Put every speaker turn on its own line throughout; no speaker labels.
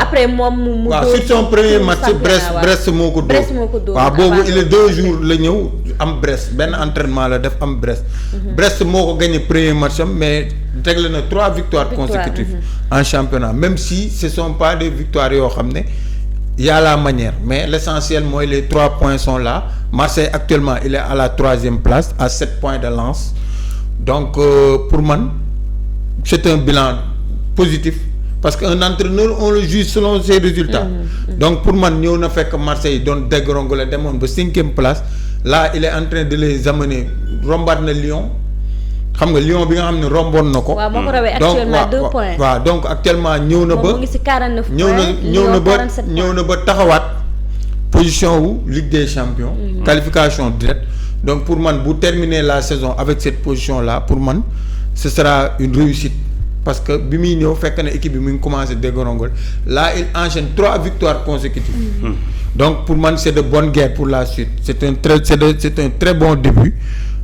après moom mu
sur son premier match Brest moo ko dóor waaw boobu il est 2 jours la ñëw am Brest benn entraînement la def am Brest. Brest moo ko gagné premier match am mais tegle na 3 victoires consécutives en championnat même si ce sont pas des victoires yoo xam ne y a la manière mais l'essentiel mooy les 3 points sont là Marseille actuellement il est à la 3e place à 7 points de l'avance donc pour man c'est un bilan positif parce que un entraîneur on le juge selon ses résultats donc pour man ñëw na fekk Marseille doon dégringolé demoon ba 5e place là il est en train de les amener rombaat na Lyon xam nga Lyon bi nga xam ne romboon na ko.
waaw moo ko rawee actuellement 2 points.
waaw donc actuellement ñëw na ba
moom mu ngi ci 49 points.
ñëw na ba taxawaat position wu Ligue des Champions. qualification directe donc pour man bu terminer la saison avec cette position là pour man ce sera une réussite parce que bi muy ñëw fekk na équipe bi mu ngi commencé dégringolé là il enchaîne 3 victoires consécutives. donc pour man c'est de bonne guerre pour la suite c'est un très bon début.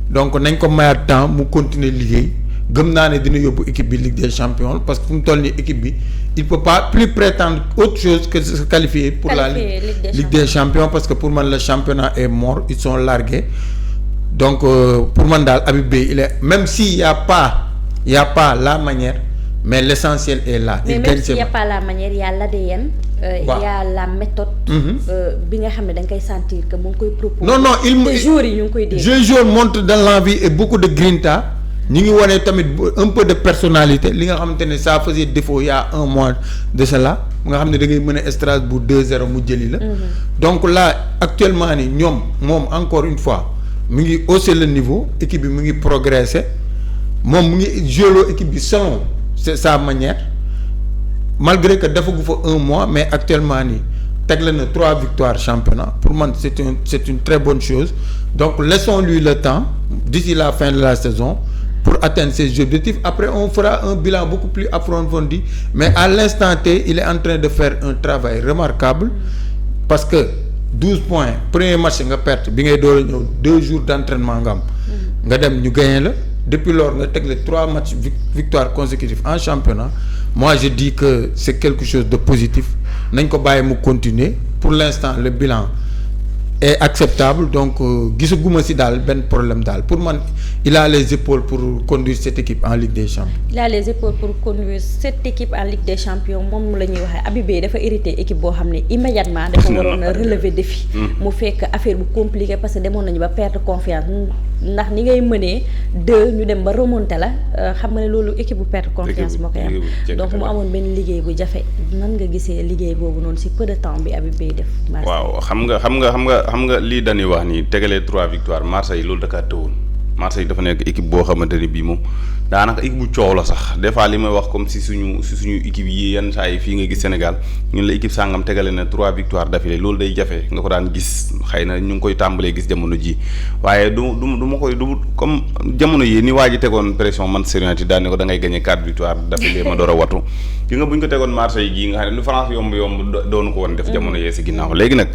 donc nañ ko mayaat temps mu continuer liggéey gëm naa ne dina yóbbu équipe bi Ligue des Champions parce que fu mu toll nii équipe bi il peut pas plus prétendre autre chose que se qualifier pour la Ligue des Champions parce que pour man le championnat est mort ils sont largués donc pour man daal Habib Beye il est même s'il y a pas la manière mais l'essentiel est là.
mais même s'il y a pas la manière il y a l'ADN. Il y a la méthode. bi nga xam ne da nga koy sentir que mu ngi koy proposer.
non
te joueurs yi ñu ngi koy dégg.
joueurs montrent de l'envie et beaucoup de grinta ñu ngi wane tamit un peu de personnalité li nga xamante ne ça faisait défaut il y a un mois de cela nga xam ne da ngay mën a Strasbourg 2-0 mu jëli la. donc là actuellement ni ñoom moom encore une fois mu ngi hausser le niveau équipe bi mu ngi progresser moom mu ngi jouer équipe bi selon sa manière. malgré que defagu fa 1 mois mais actuellement nii tegle na 3 victoires championnat pour man c'est une très bonne chose donc laissons-lui le temps d'ici la fin de la saison pour atteindre ses objectifs après on fera un bilan beaucoup plus approfondi mais à l'instant T il est en train de faire un travail remarquable parce que 12 points premier match nga perte bi ngay door a ñëw 2 jours d'entraînement nga am nga dem ñu gagné la depuis lors nga tegle 3 matchs victoires consécutives en championnat moi je dis que c'est quelque chose de positif nañ ko bàyyi mu continuer pour l'instant le bilan est acceptable donc gisaguma ci daal benn problème daal pour man il a les épaules pour conduire cette équipe en Ligue des Champions.
il a les épaules pour conduire cette équipe en Ligue des Champions moom la ñuy waxee Habib Beye dafa irrité équipe boo xam ne immédiatement dafa waroon a relever défi. mu fekk affaire bu compliqué parce que demoon nañu ba perdre confiance ndax ni ngay mënee 2 ñu dem ba remonter la xam nga ne loolu équipe bu perdre confiance moo koy am donc mu amoon benn liggéey bu jafe nan nga gisee liggéey boobu noonu ci peu de temps bi Habib Beye def.
waaw xam nga lii dañuy wax ni tegalee 3 victoires Marseille loolu da kaa tëwoon Marseille dafa nekk équipe boo xamante ni bii moom daanaka équipe bu coow la sax des fois li may wax comme si suñu équipe yi yenn saa yi fii nga gis Sénégal ñun la équipe sàngam tegale na 3 victoires d'affilée loolu day jafe nga ko daan gis xëy na ñu ngi koy tàmbalee gis jamono ji waaye du ma koy comme jamono yi ni waa ji tegoon pression Manchester United daan ne ko da ngay gagner 4 victoires d'affilée ma door a watu ki nga bu ñu ko tegoon Marseille gii nga xam ne lu France yomb doonu ko woon def jamono yee si ginnaaw léegi nag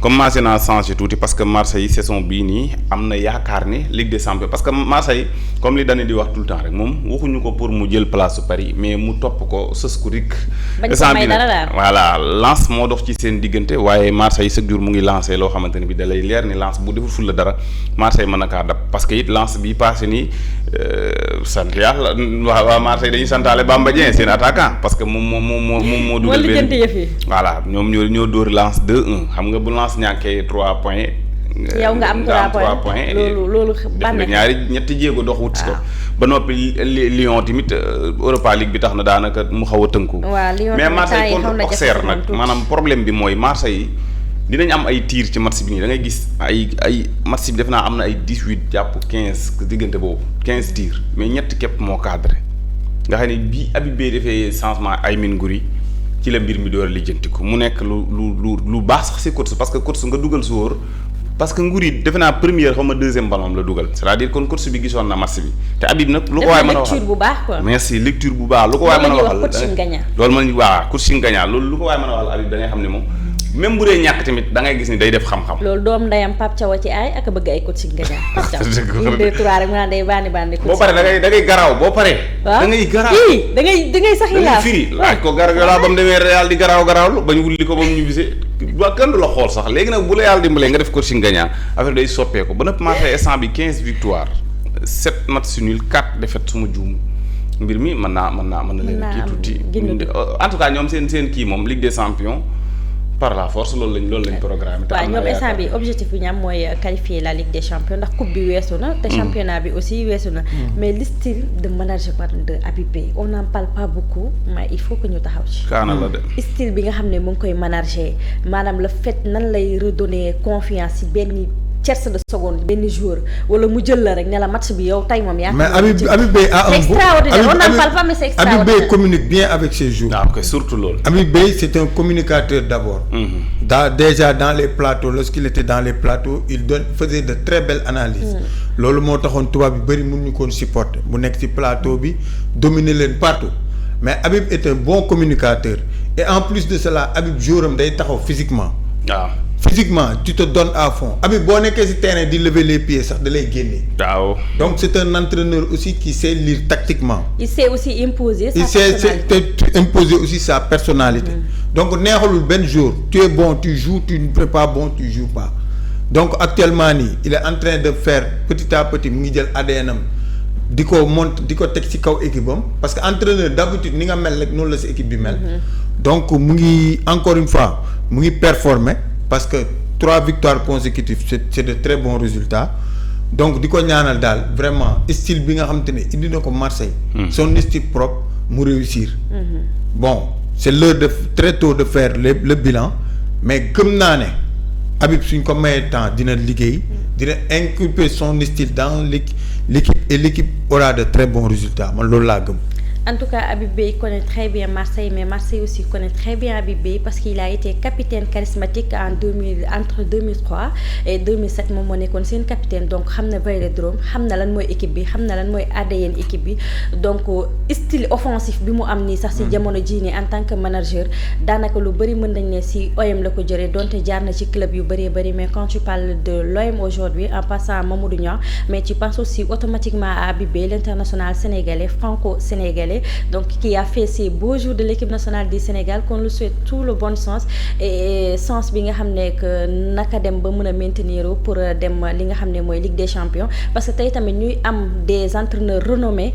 commencé naa changé tuuti parce que Marseille saison bii nii am na yaakaar ni Ligue des Champions parce que Marseille comme li dañu di wax tout le temps rek moom waxuñu ko pour mu jël place su Paris mais mu topp ko sës ko rik.
bañ ko may dara daal
voilà Lens moo dox ci seen diggante waaye Marseille chaque jour mu ngi lancé loo xamante ne bi da lay leer ni Lens bu deful ful la dara Marseille mën na kaa dab parce que it Lens bi passé nii sant yàlla waa Marseille dañuy santaale Bamba Dieng seen attaquant parce que moom moo dugal benn voilà ñoom ñoo dóor Lens 2-1 xam nga bu Lens ñàkkee 3 points.
yow nga am 3 points loolu
bànneex ñaari ñetti jéego dox wut si ko. ba noppi Lyon tamit Europa League bi tax na daanaka mu xaw a tënku.
waaw Lyon
mais Marseille contre Auxerre nag maanaam problème bi mooy Marseille dinañ am ay tirs ci match bi nii da ngay gis ay match bi def naa am na ay 18 jàpp 15 diggante boobu 15 tirs mais ñett képp moo cadré nga xam ne bii Habib Beye defee changement Aymine Gouiri ci la mbir mi door a lijjanti ko mu nekk lu baax sax si course parce que course nga dugal su wóor parce que Gouiri defe naa première xaw ma deuxième ballon la dugal c'est-à-dire kon course bi gisoon na match bi te Habib nag lu ko waay mën a waxal
lecture bu baax quoi
merci lecture bu baax lu ko waay mën a waxal
coaching gagnant
loolu man waaw coaching gagnant loolu lu ko waay mën a waxal Habib da ngay xam ne moom même bu dee ñàkk tamit da ngay gis ni day def xam-xam.
loolu doom ndeyam Pape Thiaw ci ay ak bëgg ay coaching nga jaar Pape Thiaw. 1 2 3 rek mu naan day bandi.
boo paree da ngay garaaw boo paree. da ngay garaaw
da ngay sax yi laa
firi laaj ko Guardiola ba mu demee Real di garaawlu bañ wulli ko ba mu ñibbisee waa kenn du la xool sax léegi nag bu la yàlla dimbalee nga def coaching gagnant affaire day soppeeku ba nëpp Marseille instant bi 15 victoires 7 matchs nuls 4 défaites suma juum mbir mi mën na leen kii tuuti en tout cas ñoom seen kii moom Ligue des Champions par la force loolu lañ programme.
waaw ñoom instant bi objectif bi ñu am mooy qualifier la Ligue des Champions ndax coupe bi weesu na. te championnat bi aussi weesu na. mais le style de management de Habib Beye on n'en parle pas beaucoup mais il faut que ñu taxaw ci.
kaana la de.
style bi nga xam ne mu ngi koy manager maanaam le fait nan lay redonner confiance ci benn tierce de seconde benn joueur wala mu jël la rek ne la match bi yow tey moom yaa.
mais Habib Beye a un
extraordinaire on n'en parle pas mais c'est extraordinaire.
Habib Beye communique bien avec ses joueurs.
ok surtout loolu.
Habib Beye c'est un communicateur d'abord. Déjà dans les plateaux lorsqu'il était dans les plateaux il faisait de très belles analyses. loolu moo taxoon tubaab bi bëri mun ñu koon supporter bu nekk ci plateau bi dominer leen partout mais Habib est un bon communicateur et en plus de cela Habib joueuram day taxaw physiquement.
waaw.
physiquement tu te donnes à fond Habib boo nekkee ci terrain di lever les pieds sax da lay génne.
waaw.
donc c'est un entraîneur aussi qui sait lire tactiquement.
il sait aussi imposer sa
personnalité. Il sait imposer aussi sa personnalité. donc neexalul benn jour tu es bon tu joues tu ne es pas bon tu joues pas donc actuellement nii il est en train de faire petit à petit mu ngi jël ADN am di ko teg ci kaw équipe am parce que entraîneur d'habitude ni nga mel rek noonu la ci équipe bi mel. donc mu ngi encore une fois mu ngi performer. parce que 3 victoires consécutives c'est de très bons résultats donc di ko ñaanal daal vraiment style bi nga xamante ne indi na ko Marseille. son style propre mu réussir. bon c'est l'heure de très tôt de faire le bilan mais gëm naa ne Habib suñ ko mayee temps dina liggéey. dina inculper son style dans l'équipe et l'équipe aura de très bons résultats man loolu laa gëm.
En tout cas, Habib Beye connaît très bien Marseille, mais Marseille aussi connaît très bien Habib Beye parce qu'il a été capitaine charismatique entre 2003 et 2007 moom moo nekkoon seen capitaine donc xam na Vélodrome xam na lan mooy équipe bi xam na lan mooy ADN équipe bi donc style offensif bi mu am nii sax ci jamono jii nii en tant que manager daanaka lu bëri mën nañ ne ci OM la ko jëlee donte jaar na ci club yu bëree mais quand tu parles de l'OM aujourd'hui en passant à Mamadou Niang mais tu penses aussi automatiquement à Habib Beye l'international sénégalais franco-sénégalais donc qui a fait ces beaux jours de l'équipe nationale du Sénégal qu'on lui souhaite tout le bon sens et sens bi nga xam ne que naka dem ba mën a maintenir pour dem li nga xam ne mooy Ligue des Champions parce que tey tamit ñuy am des entraîneurs renommés